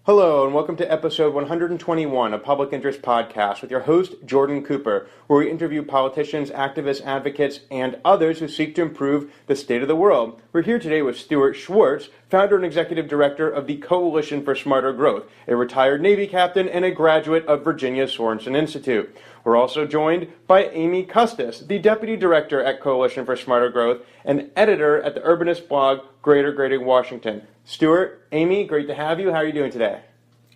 Hello, and welcome to episode 121 of Public Interest Podcast with your host, Jordan Cooper, where we interview politicians, activists, advocates, and others who seek to improve the state of the world. We're here today with Stuart Schwartz, founder and executive director of the Coalition for Smarter Growth, a retired Navy captain and a graduate of Virginia's Sorensen Institute. We're also joined by Aimee Custis, the deputy director at Coalition for Smarter Growth and editor at the urbanist blog Greater Washington. Stuart, Aimee, great to have you. How are you doing today?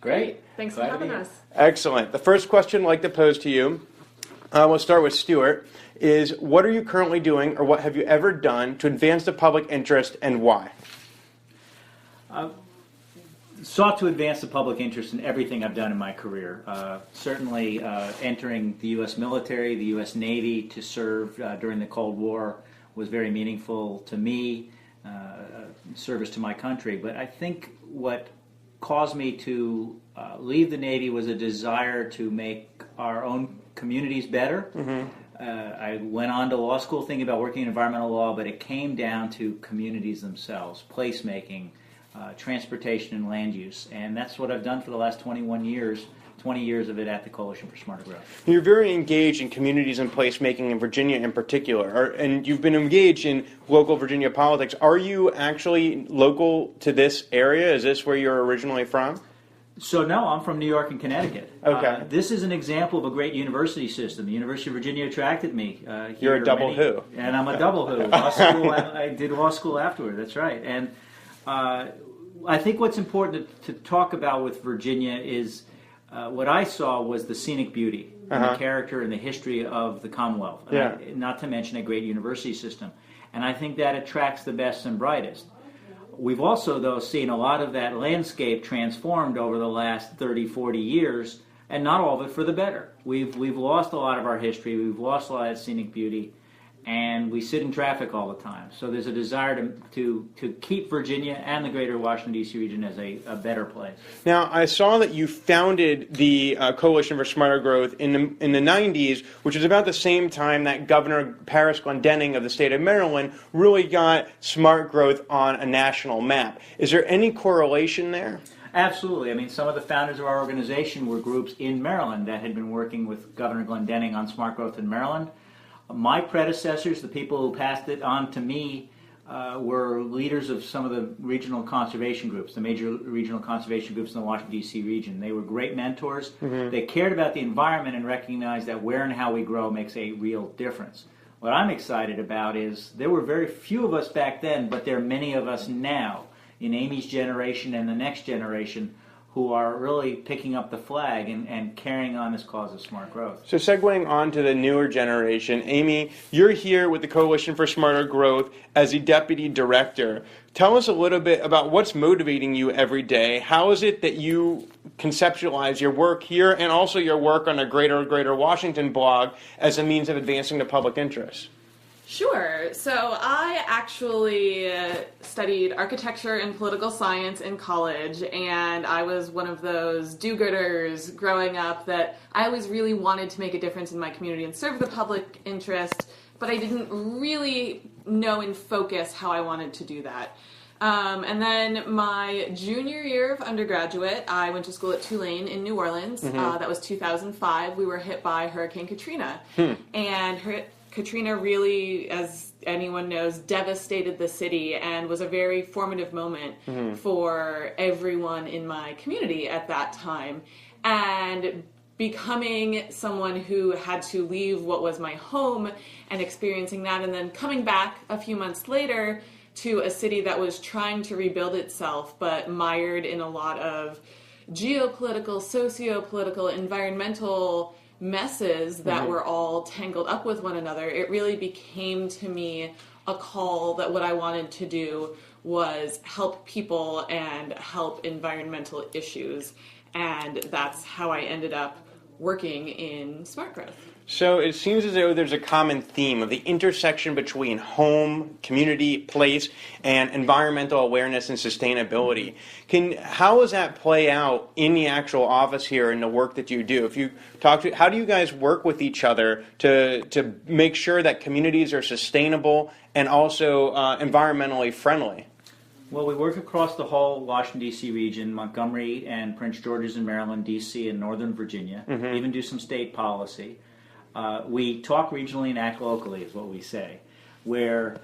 Great. Thanks for having us. Excellent. The first question I'd like to pose to you, we'll start with Stuart, is what are you currently doing or what have you ever done to advance the public interest and why? Sought to advance the public interest in everything I've done in my career. Certainly entering the U.S. military, the U.S. Navy to serve during the Cold War was very meaningful to me, service to my country. But I think what caused me to leave the Navy was a desire to make our own communities better. Mm-hmm. I went on to law school thinking about working in environmental law, but it came down to communities themselves, placemaking, transportation and land use, and that's what I've done for the last 20 years of it at the Coalition for Smarter Growth. You're very engaged in communities and placemaking in Virginia in particular, and you've been engaged in local Virginia politics. Are you actually local to this area? Is this where you're originally from? So no, I'm from New York and Connecticut. Okay. This is an example of a great university system. The University of Virginia attracted me. You're a double who. And I'm a double who. Law school, I did law school afterward, that's right. And I think what's important to talk about with Virginia is what I saw was the scenic beauty, and the character and the history of the Commonwealth, not to mention a great university system. And I think that attracts the best and brightest. We've also, though, seen a lot of that landscape transformed over the last 30, 40 years, and not all of it for the better. We've lost a lot of our history, we've lost a lot of scenic beauty, and we sit in traffic all the time. So there's a desire to keep Virginia and the greater Washington, D.C. region as a better place. Now, I saw that you founded the Coalition for Smarter Growth in the 90s, which is about the same time that Governor Paris Glendening of the state of Maryland really got smart growth on a national map. Is there any correlation there? Absolutely. I mean, some of the founders of our organization were groups in Maryland that had been working with Governor Glendening on smart growth in Maryland. My predecessors, the people who passed it on to me, were leaders of some of the regional conservation groups, the major regional conservation groups in the Washington, D.C. region. They were great mentors. Mm-hmm. They cared about the environment and recognized that where and how we grow makes a real difference. What I'm excited about is there were very few of us back then, but there are many of us now in Aimee's generation and the next generation who are really picking up the flag and carrying on this cause of smart growth. So segueing on to the newer generation, Aimee, you're here with the Coalition for Smarter Growth as the deputy director. Tell us a little bit about what's motivating you every day. How is it that you conceptualize your work here and also your work on a Greater Washington blog as a means of advancing the public interest? Sure. So I actually studied architecture and political science in college, and I was one of those do-gooders growing up that I always really wanted to make a difference in my community and serve the public interest, but I didn't really know in focus how I wanted to do that. And then my junior year of undergraduate, I went to school at Tulane in New Orleans. Mm-hmm. That was 2005. We were hit by Hurricane Katrina. And Katrina really, as anyone knows, devastated the city and was a very formative moment for everyone in my community at that time. And becoming someone who had to leave what was my home and experiencing that, and then coming back a few months later to a city that was trying to rebuild itself but mired in a lot of geopolitical, socio-political, environmental messes that were all tangled up with one another, it really became to me a call that what I wanted to do was help people and help environmental issues. And that's how I ended up working in smart growth. So it seems as though there's a common theme of the intersection between home, community, place, and environmental awareness and sustainability. How does that play out in the actual office here in the work that you do? If you talk to, how do you guys work with each other to make sure that communities are sustainable and also environmentally friendly? Well, we work across the whole Washington, D.C. region, Montgomery and Prince George's in Maryland, D.C. and Northern Virginia, even do some state policy. We talk regionally and act locally is what we say, where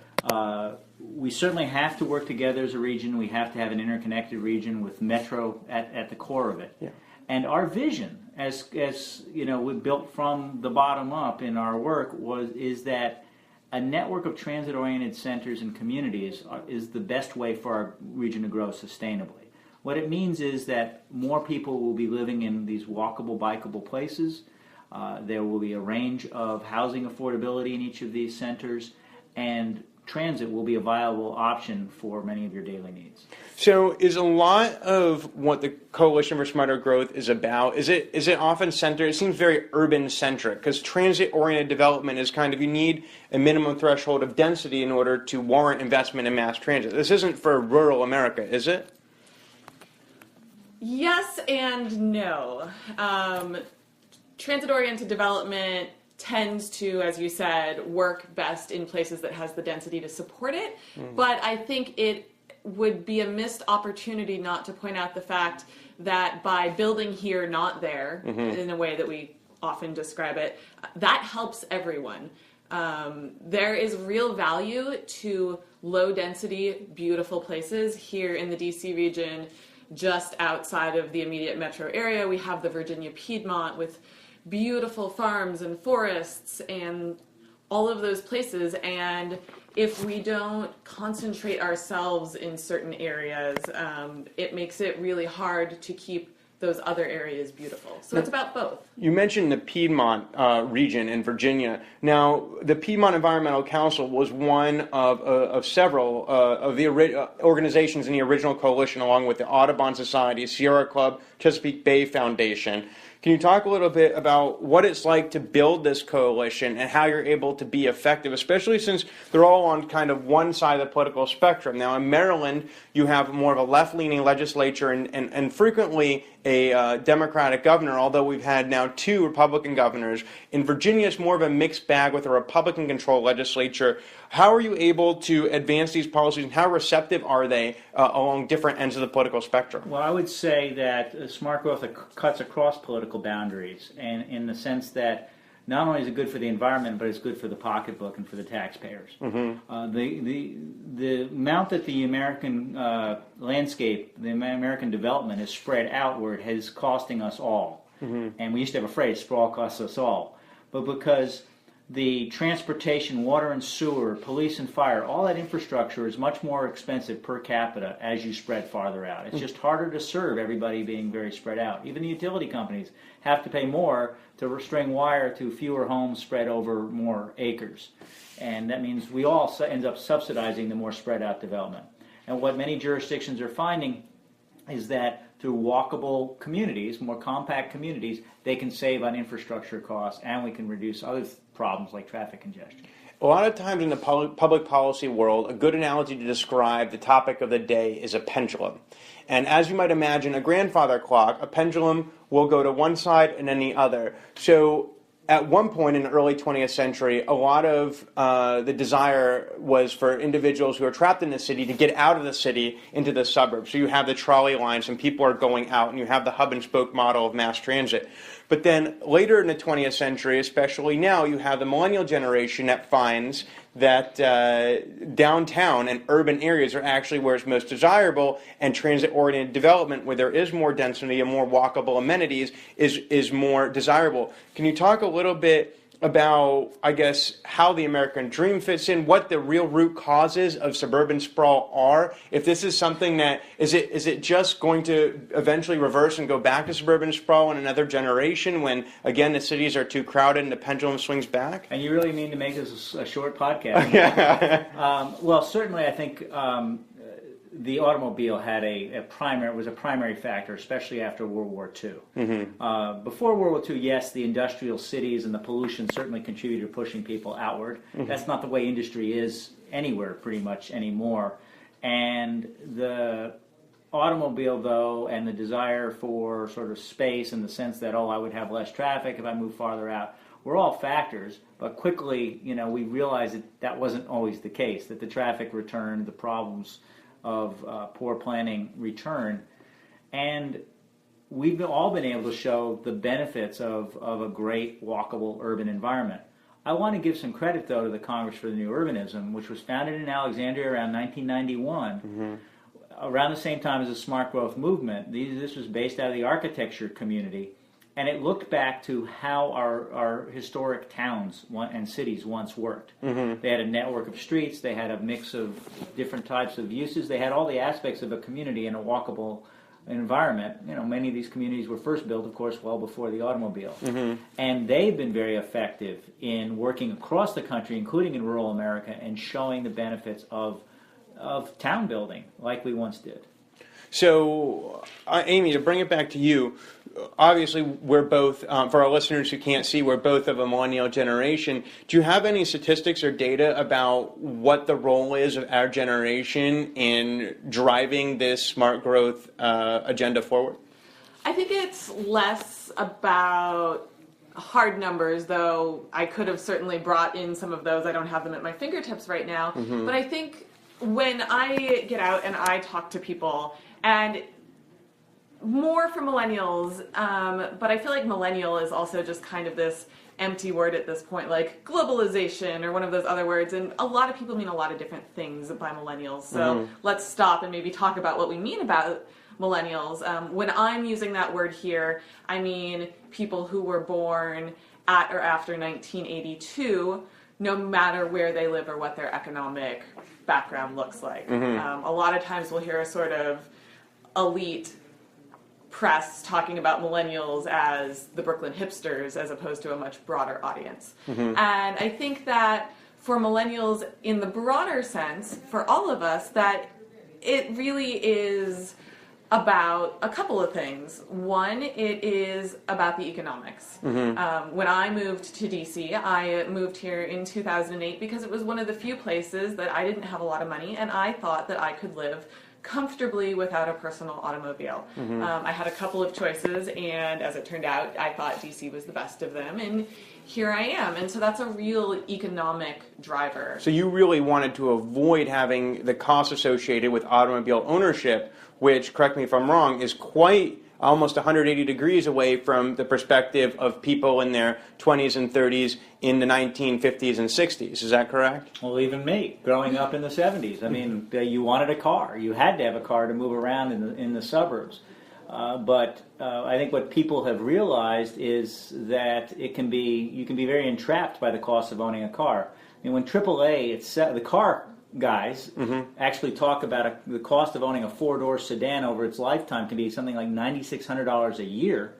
we certainly have to work together as a region. We have to have an interconnected region with metro at the core of it. Yeah. And our vision, as you know, we built from the bottom up in our work, is that a network of transit-oriented centers and communities is the best way for our region to grow sustainably. What it means is that more people will be living in these walkable, bikeable places. There will be a range of housing affordability in each of these centers, and transit will be a viable option for many of your daily needs. So is a lot of what the Coalition for Smarter Growth is about, is it often centered, it seems very urban-centric, because transit-oriented development is kind of, you need a minimum threshold of density in order to warrant investment in mass transit. This isn't for rural America, is it? Yes and no. Transit-oriented development tends to, as you said, work best in places that has the density to support it. But I think it would be a missed opportunity not to point out the fact that by building here, not there, in a way that we often describe it, that helps everyone. There is real value to low-density, beautiful places here in the D.C. region. Just outside of the immediate metro area, we have the Virginia Piedmont with beautiful farms and forests and all of those places, and if we don't concentrate ourselves in certain areas, it makes it really hard to keep those other areas beautiful. So it's about both. You mentioned the Piedmont region in Virginia. Now, the Piedmont Environmental Council was one of several of the organizations in the original coalition, along with the Audubon Society, Sierra Club, Chesapeake Bay Foundation. Can you talk a little bit about what it's like to build this coalition and how you're able to be effective, especially since they're all on kind of one side of the political spectrum? Now, in Maryland, you have more of a left-leaning legislature and frequently a Democratic governor, although we've had now 2 Republican governors. In Virginia, it's more of a mixed bag with a Republican-controlled legislature. How are you able to advance these policies, and how receptive are they along different ends of the political spectrum? Well, I would say that smart growth cuts across political boundaries, and in the sense that not only is it good for the environment, but it's good for the pocketbook and for the taxpayers. The amount that the American landscape, the American development is spread outward is costing us all. And we used to have a phrase, sprawl costs us all. But because the transportation, water and sewer, police and fire, all that infrastructure is much more expensive per capita as you spread farther out. It's just harder to serve everybody being very spread out. Even the utility companies have to pay more to string wire to fewer homes spread over more acres. And that means we all end up subsidizing the more spread out development. And what many jurisdictions are finding is that through walkable communities, more compact communities, they can save on infrastructure costs, and we can reduce other problems like traffic congestion. A lot of times in the public policy world, a good analogy to describe the topic of the day is a pendulum. And as you might imagine, a grandfather clock, a pendulum will go to one side and then the other. So at one point in the early 20th century, a lot of the desire was for individuals who are trapped in the city to get out of the city into the suburbs. So you have the trolley lines and people are going out, and you have the hub and spoke model of mass transit. But then later in the 20th century, especially now, you have the millennial generation that finds that downtown and urban areas are actually where it's most desirable, and transit-oriented development where there is more density and more walkable amenities is more desirable. Can you talk a little bit about, I guess, how the American dream fits in, what the real root causes of suburban sprawl are? If this is something that, is it just going to eventually reverse and go back to suburban sprawl in another generation when, again, the cities are too crowded and the pendulum swings back? And you really mean to make this a short podcast? Well, certainly I think the automobile had was a primary factor, especially after World War II. Before World War II, yes, the industrial cities and the pollution certainly contributed to pushing people outward. That's not the way industry is anywhere pretty much anymore. And the automobile, though, and the desire for sort of space in the sense that, I would have less traffic if I moved farther out, were all factors. But quickly, we realized that wasn't always the case, that the traffic returned, the problems poor planning return. And we've all been able to show the benefits of a great walkable urban environment. I want to give some credit, though, to the Congress for the New Urbanism, which was founded in Alexandria around 1991, around the same time as the Smart Growth Movement. This was based out of the architecture community, and it looked back to how our historic towns and cities once worked. They had a network of streets, they had a mix of different types of uses, they had all the aspects of a community in a walkable environment. You know, many of these communities were first built, of course, well before the automobile. And they've been very effective in working across the country, including in rural America, and showing the benefits of town building like we once did. So, Aimee, to bring it back to you, obviously we're both, for our listeners who can't see, we're both of a millennial generation. Do you have any statistics or data about what the role is of our generation in driving this smart growth agenda forward? I think it's less about hard numbers, though I could have certainly brought in some of those. I don't have them at my fingertips right now. But I think when I get out and I talk to people, and more for millennials, but I feel like millennial is also just kind of this empty word at this point, like globalization or one of those other words, and a lot of people mean a lot of different things by millennials, so let's stop and maybe talk about what we mean about millennials. When I'm using that word here, I mean people who were born at or after 1982, no matter where they live or what their economic background looks like. A lot of times we'll hear a sort of elite press talking about millennials as the Brooklyn hipsters as opposed to a much broader audience. And I think that for millennials in the broader sense, for all of us, that it really is about a couple of things. One, it is about the economics. When I moved to DC, I moved here in 2008 because it was one of the few places that I didn't have a lot of money, and I thought that I could live comfortably without a personal automobile. I had a couple of choices, and as it turned out, I thought DC was the best of them, and here I am. And so that's a real economic driver. So you really wanted to avoid having the costs associated with automobile ownership, which, correct me if I'm wrong, is quite almost 180 degrees away from the perspective of people in their 20s and 30s in the 1950s and 60s. Is that correct? Well, even me, growing up in the 70s. I mean, you wanted a car. You had to have a car to move around in the suburbs. But I think what people have realized is that you can be very entrapped by the cost of owning a car. I mean, when AAA, the car guys actually talk about the cost of owning a four-door sedan over its lifetime can be something like $9,600 a year.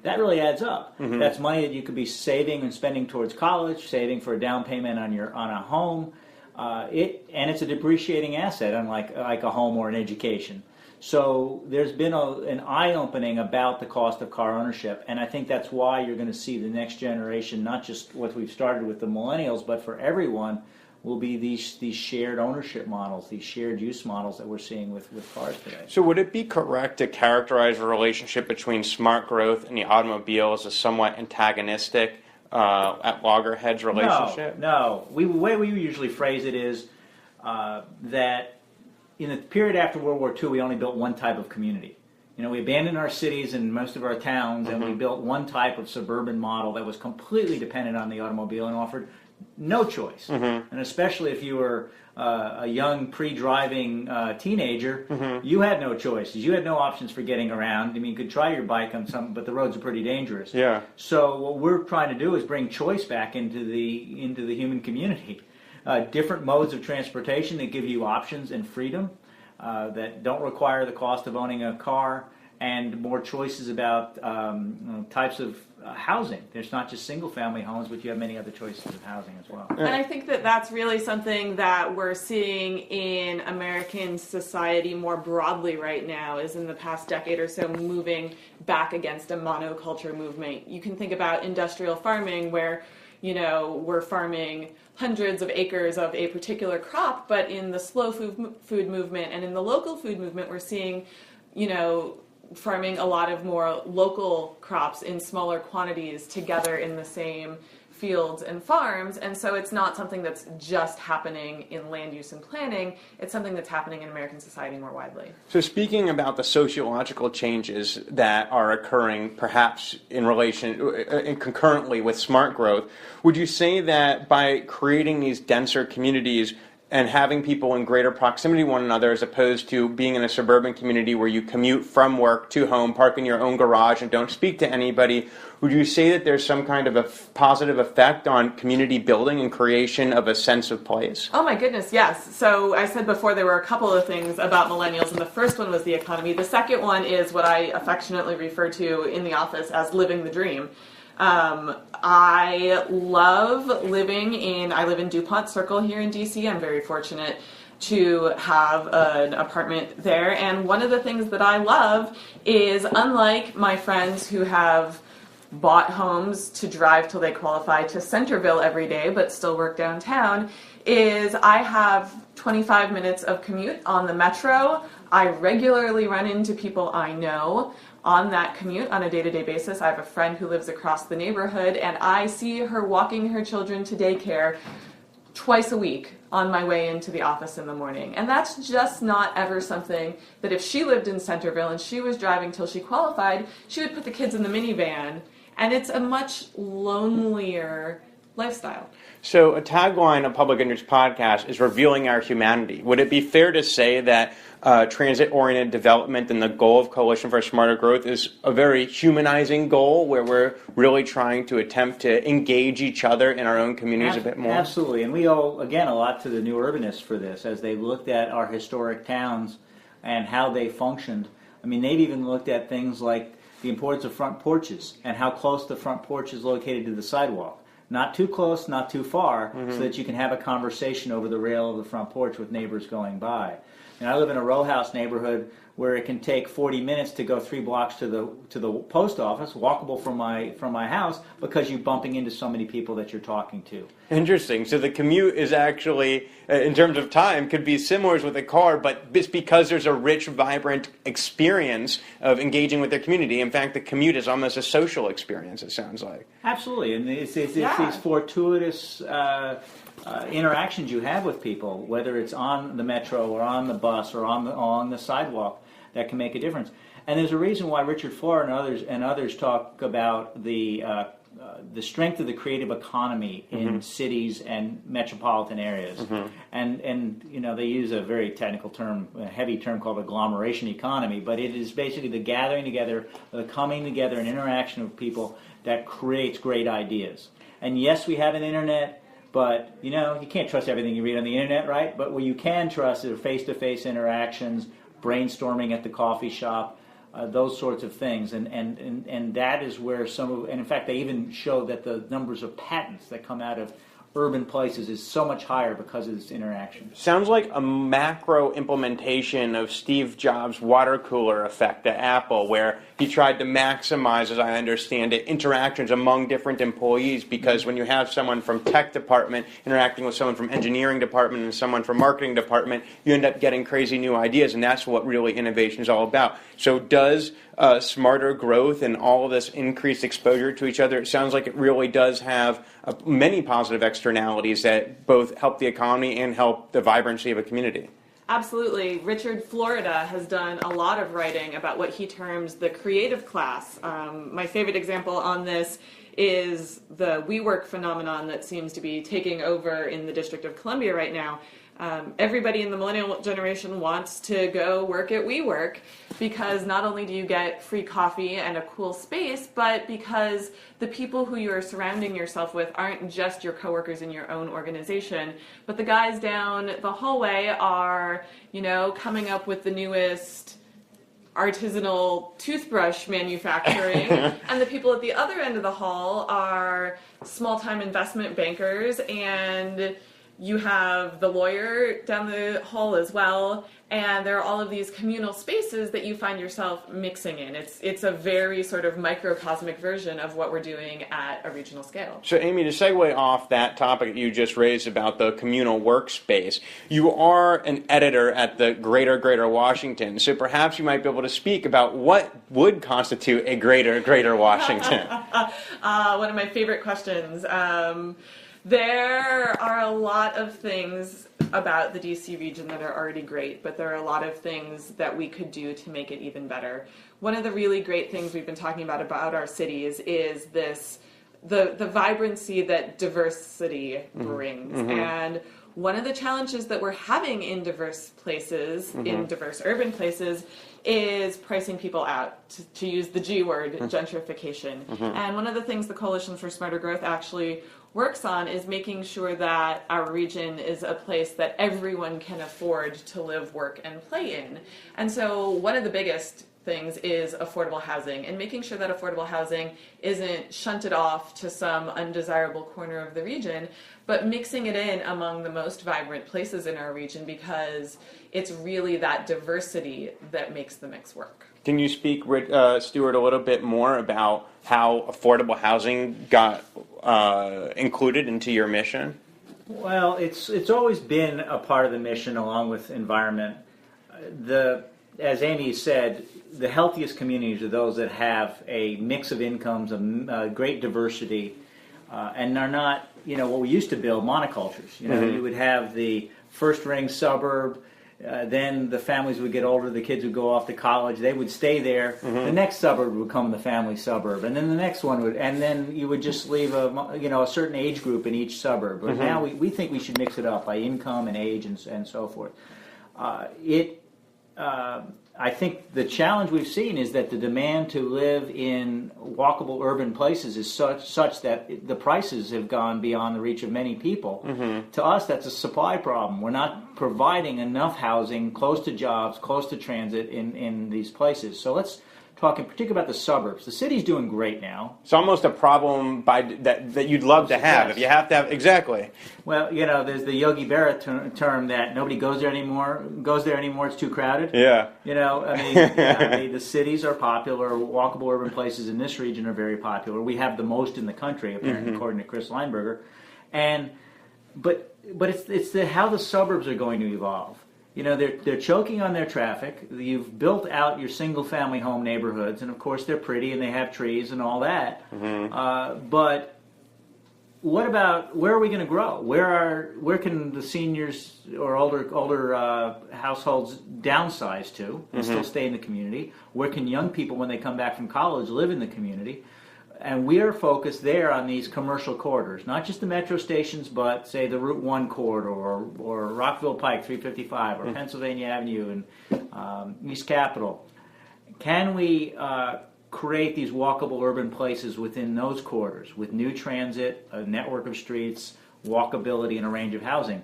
That really adds up. That's money that you could be saving and spending towards college, saving for a down payment on a home. And it's a depreciating asset, unlike a home or an education. So there's been an eye-opening about the cost of car ownership, and I think that's why you're going to see the next generation, not just what we've started with the millennials, but for everyone, will be these shared ownership models, these shared use models that we're seeing with cars today. So would it be correct to characterize the relationship between smart growth and the automobile as a somewhat antagonistic at loggerheads relationship? No. The way we usually phrase it is that in the period after World War II, we only built one type of community. You know, we abandoned our cities and most of our towns, and we built one type of suburban model that was completely dependent on the automobile and offered no choice. And especially if you were a young pre-driving teenager, you had no choices. You had no options for getting around. I mean, you could try your bike on some, but the roads are pretty dangerous. Yeah. So what we're trying to do is bring choice back into the human community. Different modes of transportation that give you options and freedom that don't require the cost of owning a car, and more choices about types of housing. There's not just single-family homes, but you have many other choices of housing as well. And I think that that's really something that we're seeing in American society more broadly right now, is in the past decade or so moving back against a monoculture movement. You can think about industrial farming where, you know, we're farming hundreds of acres of a particular crop, but in the slow food movement and in the local food movement, we're seeing, you know, farming a lot of more local crops in smaller quantities together in the same fields and farms, and so it's not something that's just happening in land use and planning, it's something that's happening in American society more widely. So speaking about the sociological changes that are occurring perhaps in relation, concurrently with smart growth, would you say that by creating these denser communities and having people in greater proximity to one another as opposed to being in a suburban community where you commute from work to home, park in your own garage and don't speak to anybody, would you say that there's some kind of a positive effect on community building and creation of a sense of place? Oh my goodness, yes. So I said before there were a couple of things about millennials, and the first one was the economy. The second one is what I affectionately refer to in the office as living the dream. I love I live in DuPont Circle here in DC. I'm very fortunate to have an apartment there. And one of the things that I love is, unlike my friends who have bought homes to drive till they qualify to Centerville every day but still work downtown, is I have 25 minutes of commute on the metro. I regularly run into people I know on that commute on a day-to-day basis. I have a friend who lives across the neighborhood, and I see her walking her children to daycare twice a week on my way into the office in the morning. And that's just not ever something that if she lived in Centerville and she was driving till she qualified, she would put the kids in the minivan, and it's a much lonelier lifestyle. So a tagline of Public Interest Podcast is revealing our humanity. Would it be fair to say that transit-oriented development and the goal of Coalition for Smarter Growth is a very humanizing goal where we're really trying to attempt to engage each other in our own communities a bit more? Absolutely, and we owe, again, a lot to the new urbanists for this, as they looked at our historic towns and how they functioned. I mean, they've even looked at things like the importance of front porches and how close the front porch is located to the sidewalk. Not too close, not too far, so that you can have a conversation over the rail of the front porch with neighbors going by. And I live in a row house neighborhood where it can take 40 minutes to go 3 blocks to the post office, walkable from my house, because you're bumping into so many people that you're talking to. Interesting. So the commute is actually, in terms of time, could be similar with a car, but it's because there's a rich, vibrant experience of engaging with their community. In fact, the commute is almost a social experience, it sounds like. Absolutely, and it's these fortuitous interactions you have with people, whether it's on the metro or on the bus or on the sidewalk, that can make a difference. And there's a reason why Richard Flora and others talk about the strength of the creative economy in cities and metropolitan areas. And you know, they use a very technical term, a heavy term called agglomeration economy, but it is basically the gathering together, the coming together and interaction of people that creates great ideas. And yes, we have an internet, but you know, you can't trust everything you read on the internet, right? But what you can trust are face-to-face interactions, brainstorming at the coffee shop, those sorts of things, and that is where and in fact they even show that the numbers of patents that come out of urban places is so much higher because of this interaction. Sounds like a macro implementation of Steve Jobs' water cooler effect at Apple, where he tried to maximize, as I understand it, interactions among different employees, because when you have someone from tech department interacting with someone from engineering department and someone from marketing department, you end up getting crazy new ideas, and that's what really innovation is all about. So does smarter growth and all of this increased exposure to each other, it sounds like it really does have many positive externalities that both help the economy and help the vibrancy of a community. Absolutely. Richard Florida has done a lot of writing about what he terms the creative class. My favorite example on this is the WeWork phenomenon that seems to be taking over in the District of Columbia right now. Everybody in the millennial generation wants to go work at WeWork because not only do you get free coffee and a cool space, but because the people who you are surrounding yourself with aren't just your coworkers in your own organization, but the guys down the hallway are, you know, coming up with the newest artisanal toothbrush manufacturing, and the people at the other end of the hall are small-time investment bankers and you have the lawyer down the hall as well, and there are all of these communal spaces that you find yourself mixing in. It's a very sort of microcosmic version of what we're doing at a regional scale. So, Aimee, to segue off that topic that you just raised about the communal workspace, you are an editor at the Greater Washington, so perhaps you might be able to speak about what would constitute a Greater Washington. One of my favorite questions. There are a lot of things about the DC region that are already great, but there are a lot of things that we could do to make it even better. One of the really great things we've been talking about our cities is the vibrancy that diversity brings. Mm-hmm. And one of the challenges that we're having in diverse places, in diverse urban places, is pricing people out, to use the G word, gentrification. And one of the things the Coalition for Smarter Growth actually works on is making sure that our region is a place that everyone can afford to live, work, and play in. And so one of the biggest things is affordable housing, and making sure that affordable housing isn't shunted off to some undesirable corner of the region, but mixing it in among the most vibrant places in our region, because it's really that diversity that makes the mix work. Can you speak, Stuart, a little bit more about how affordable housing got included into your mission? Well, it's always been a part of the mission, along with environment. As Aimee said, the healthiest communities are those that have a mix of incomes, a great diversity, and are not, what we used to build, monocultures. You would have the first ring suburb, then the families would get older, the kids would go off to college, they would stay there, the next suburb would become the family suburb, and then the next one would, and then you would just leave a certain age group in each suburb. But now we think we should mix it up by income and age and so forth. I think the challenge we've seen is that the demand to live in walkable urban places is such that the prices have gone beyond the reach of many people. To us, that's a supply problem. We're not providing enough housing close to jobs, close to transit in these places. So let's talk in particular about the suburbs. The city's doing great now. It's almost a problem that you'd love to have. If you have to have, exactly. Well, there's the Yogi Berra term that nobody goes there anymore, it's too crowded. Yeah. The cities are popular. Walkable urban places in this region are very popular. We have the most in the country, apparently, according to Chris Lineberger. But it's how the suburbs are going to evolve. They're choking on their traffic. You've built out your single-family home neighborhoods, and of course they're pretty and they have trees and all that. But what about, where are we going to grow? Where can the seniors or older households downsize to and still stay in the community? Where can young people, when they come back from college, live in the community? And we are focused there on these commercial corridors, not just the metro stations, but say the Route 1 corridor or Rockville Pike 355 or Pennsylvania Avenue and East Capitol. Can we create these walkable urban places within those corridors with new transit, a network of streets, walkability, and a range of housing?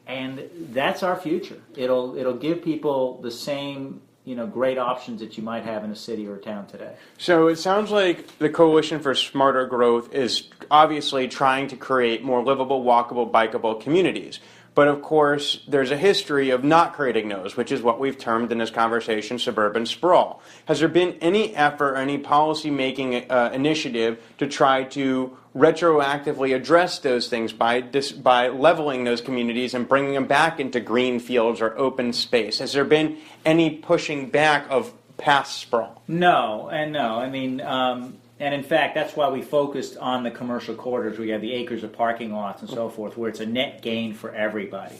And that's our future. It'll give people the same great options that you might have in a city or a town today. So it sounds like the Coalition for Smarter Growth is obviously trying to create more livable, walkable, bikeable communities. But of course, there's a history of not creating those, which is what we've termed in this conversation suburban sprawl. Has there been any effort, any policy-making initiative to try to retroactively address those things by leveling those communities and bringing them back into green fields or open space? Has there been any pushing back of past sprawl? No. And in fact, that's why we focused on the commercial corridors. We have the acres of parking lots and so forth, where it's a net gain for everybody.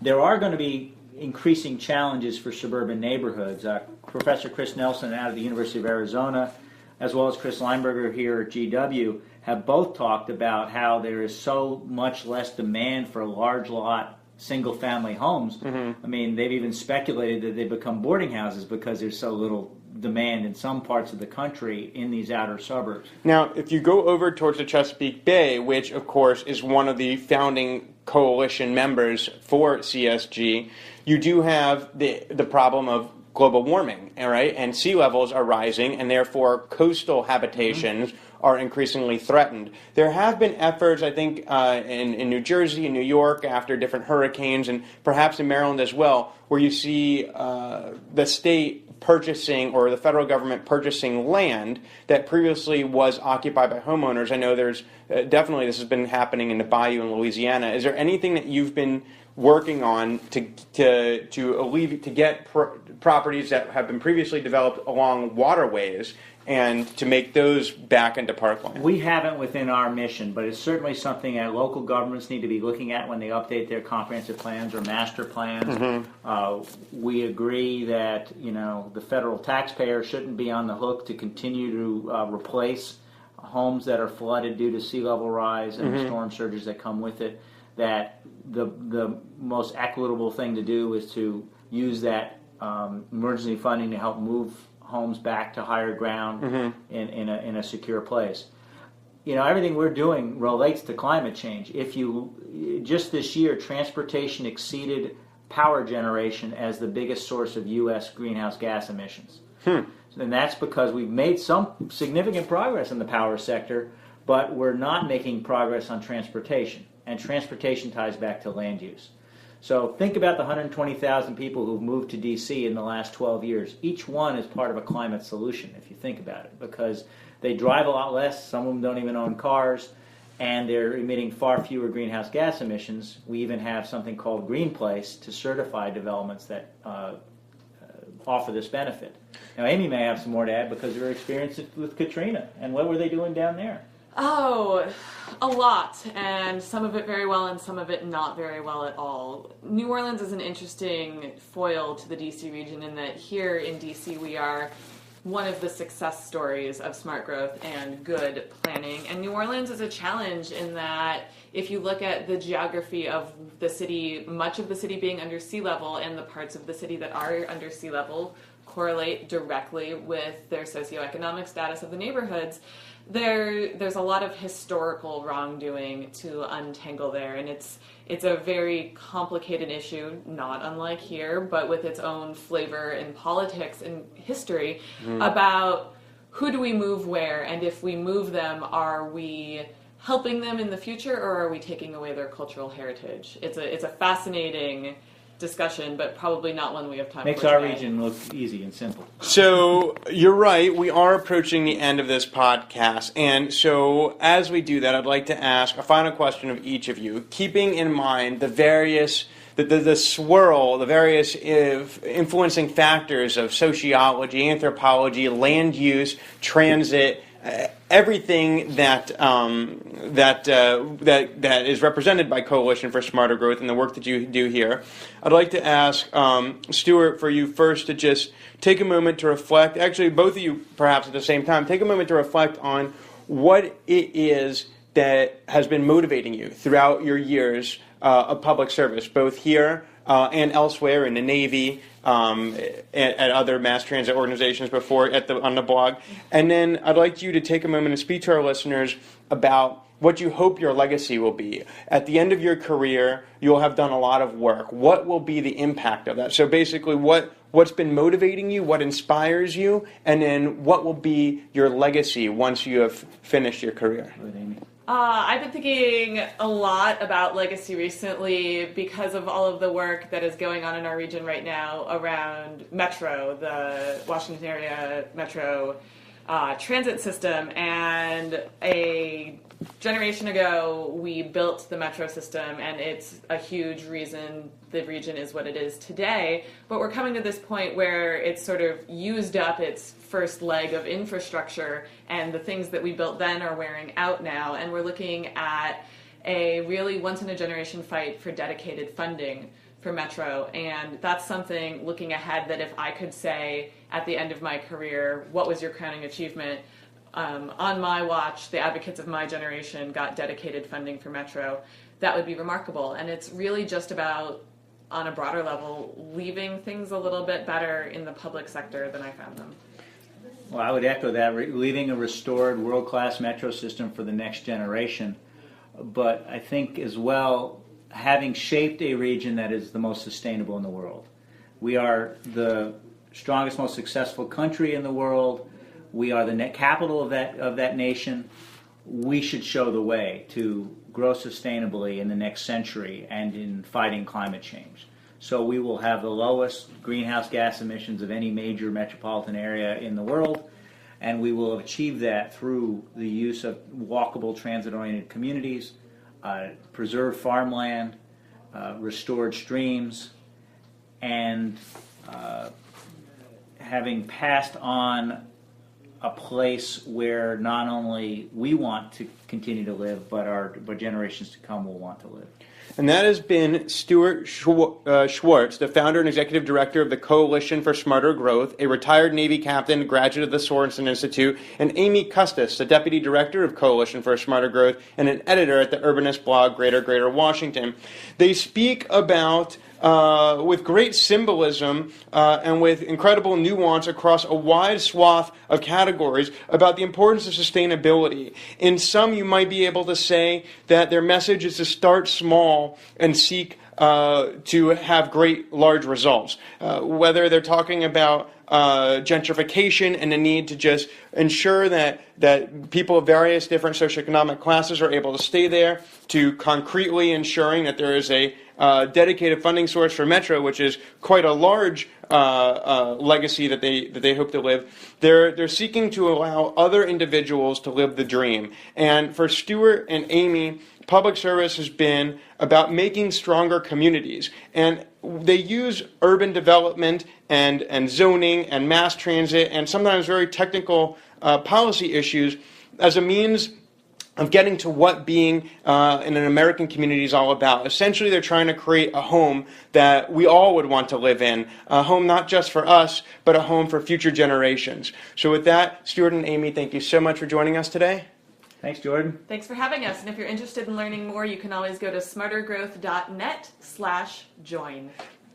There are going to be increasing challenges for suburban neighborhoods. Professor Chris Nelson out of the University of Arizona, as well as Chris Lineberger here at GW, have both talked about how there is so much less demand for large lot single-family homes. They've even speculated that they become boarding houses because there's so little demand in some parts of the country in these outer suburbs. Now, if you go over towards the Chesapeake Bay, which of course is one of the founding coalition members for CSG, you do have the problem of global warming, all right? And sea levels are rising, and therefore coastal habitations are increasingly threatened. There have been efforts, I think, in New Jersey and New York after different hurricanes, and perhaps in Maryland as well, where you see the state purchasing, or the federal government purchasing land that previously was occupied by homeowners. I know there's definitely this has been happening in the Bayou in Louisiana. Is there anything that you've been working on to get properties that have been previously developed along waterways and to make those back into parkland? We haven't within our mission, but it's certainly something that local governments need to be looking at when they update their comprehensive plans or master plans. We agree that the federal taxpayer shouldn't be on the hook to continue to replace homes that are flooded due to sea level rise and the storm surges that come with it. That the most equitable thing to do is to use that emergency funding to help move homes back to higher ground in a secure place. Everything we're doing relates to climate change. Just this year, transportation exceeded power generation as the biggest source of U.S. greenhouse gas emissions. And that's because we've made some significant progress in the power sector, but we're not making progress on transportation. And transportation ties back to land use. So think about the 120,000 people who've moved to D.C. in the last 12 years. Each one is part of a climate solution, if you think about it, because they drive a lot less, some of them don't even own cars, and they're emitting far fewer greenhouse gas emissions. We even have something called Green Place to certify developments that offer this benefit. Now, Aimee may have some more to add because of her experience with Katrina, and what were they doing down there? Oh, a lot, and some of it very well and some of it not very well at all. New Orleans is an interesting foil to the DC region in that here in DC we are one of the success stories of smart growth and good planning. And New Orleans is a challenge in that if you look at the geography of the city, much of the city being under sea level and the parts of the city that are under sea level correlate directly with their socioeconomic status of the neighborhoods. There's a lot of historical wrongdoing to untangle there, and it's a very complicated issue, not unlike here, but with its own flavor in politics and history about who do we move where, and if we move them, are we helping them in the future, or are we taking away their cultural heritage? It's a fascinating discussion, but probably not one we have time for. Makes our region look easy and simple. So you're right, we are approaching the end of this podcast, and so as we do that, I'd like to ask a final question of each of you, keeping in mind the various the swirl, the various influencing factors of sociology, anthropology, land use, transit, everything that is represented by Coalition for Smarter Growth and the work that you do here. I'd like to ask Stuart, for you first, to just take a moment to reflect. Actually, both of you, perhaps at the same time, take a moment to reflect on what it is that has been motivating you throughout your years of public service, both here and elsewhere in the Navy, at other mass transit organizations before on the blog. And then I'd like you to take a moment and speak to our listeners about what you hope your legacy will be. At the end of your career, you'll have done a lot of work. What will be the impact of that? So basically, what's been motivating you, what inspires you, and then what will be your legacy once you have finished your career? I've been thinking a lot about legacy recently because of all of the work that is going on in our region right now around Metro, the Washington area Metro transit system. And a generation ago, we built the Metro system, and it's a huge reason the region is what it is today. But we're coming to this point where it's sort of used up its first leg of infrastructure, and the things that we built then are wearing out now, and we're looking at a really once-in-a-generation fight for dedicated funding for Metro. And that's something, looking ahead, that if I could say at the end of my career, what was your crowning achievement? On my watch, the advocates of my generation got dedicated funding for Metro. That would be remarkable. And it's really just about, on a broader level, leaving things a little bit better in the public sector than I found them. Well, I would echo that, leaving a restored world-class metro system for the next generation. But I think as well, having shaped a region that is the most sustainable in the world. We are the strongest, most successful country in the world. We are the net capital of that nation. We should show the way to grow sustainably in the next century and in fighting climate change. So we will have the lowest greenhouse gas emissions of any major metropolitan area in the world, and we will achieve that through the use of walkable, transit-oriented communities, preserved farmland, restored streams, and having passed on a place where not only we want to continue to live, but generations to come will want to live. And that has been Stuart Schwartz, the founder and executive director of the Coalition for Smarter Growth, a retired Navy captain, graduate of the Sorensen Institute, and Aimee Custis, the deputy director of Coalition for Smarter Growth and an editor at the urbanist blog Greater Washington. They speak about with great symbolism and with incredible nuance across a wide swath of categories about the importance of sustainability. In some, you might be able to say that their message is to start small and seek to have great, large results. Whether they're talking about gentrification and the need to just ensure that people of various different socioeconomic classes are able to stay there, to concretely ensuring that there is a dedicated funding source for Metro, which is quite a large legacy that they hope to live. They're seeking to allow other individuals to live the dream. And for Stuart and Aimee, public service has been about making stronger communities. And they use urban development and zoning and mass transit and sometimes very technical policy issues as a means of getting to what being in an American community is all about. Essentially, they're trying to create a home that we all would want to live in, a home not just for us, but a home for future generations. So with that, Stuart and Aimee, thank you so much for joining us today. Thanks, Jordan. Thanks for having us. And if you're interested in learning more, you can always go to smartergrowth.net/join.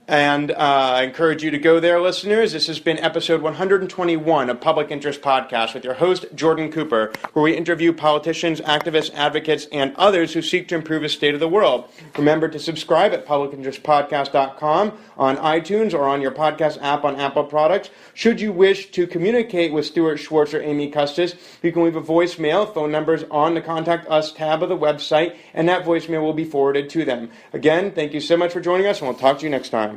And I encourage you to go there, listeners. This has been episode 121 of Public Interest Podcast with your host, Jordan Cooper, where we interview politicians, activists, advocates, and others who seek to improve the state of the world. Remember to subscribe at publicinterestpodcast.com on iTunes or on your podcast app on Apple products. Should you wish to communicate with Stuart Schwartz or Aimee Custis, you can leave a voicemail. Phone numbers on the Contact Us tab of the website, and that voicemail will be forwarded to them. Again, thank you so much for joining us, and we'll talk to you next time.